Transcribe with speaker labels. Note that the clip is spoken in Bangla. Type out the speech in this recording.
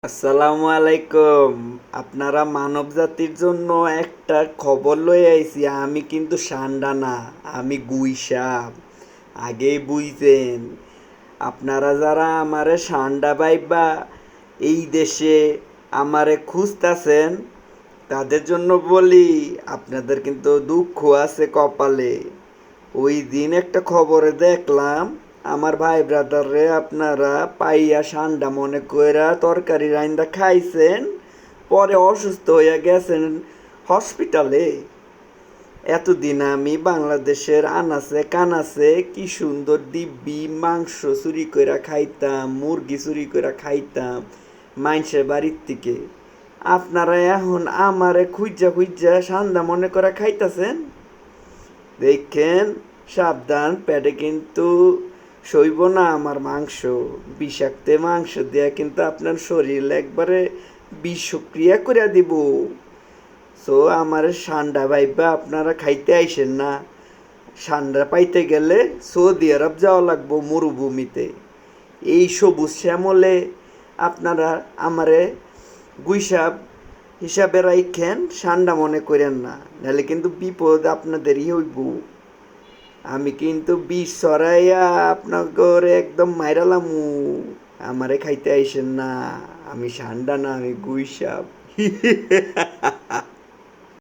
Speaker 1: আসসালামু আলাইকুম। আপনারা মানব জাতির জন্য একটা খবর লই আইছি। আমি কিন্তু সান্ডা না, আমি গুইসাপ। আগেই বুঝছেন। আপনারা যারা আমারে সান্ডা ভাইবা এই দেশে আমারে খুঁজতাছেন, তাদের জন্য বলি আপনাদের কিন্তু দুঃখ আছে কপালে। ওই দিন একটা খবরে দেখলাম আমার ভাই ব্রাদাররে আপনারা পাইয়া সান্ডা মনে কইরা তরকারি রাইন্দা খাইছেন, পরে অসুস্থ হইয়া গেছেন হসপিটালে। এতদিন আমি বাংলাদেশের আনাচে কানাচে কি সুন্দর দিব্যি মাংস চুরি কইরা খাইতাম, মুরগি চুরি কইরা খাইতাম মাইনষের বাড়ির থেকে। আপনারা এখন আমারে খুঁজা খুঁজা সান্ডা মনে করা খাইতাছেন। দেখেন, সাবধান, পেটে কিন্তু সইব না আমার মাংস। বিষাক্ত মাংস দেয়া কিন্তু আপনার শরীর একবারে বিষক্রিয়া করে দিব। সো আমার সান্ডা ভাইবা আপনারা খাইতে আইসেন না। সান্ডা পাইতে গেলে সৌদি আরব যাওয়া লাগবো মরুভূমিতে। এই সবুজ শ্যামলে আপনারা আমারে গুইসাপ হিসাবে রাইখেন, সান্ডা মনে করেন না, নাহলে কিন্তু বিপদ আপনাদেরই হইব। আমি কিন্তু বিষ ছড়াইয়া আপনার একদম মাইরালামু। আমারে খাইতে আইসেন না। আমি সান্ডা না, আমি গুইসাপ।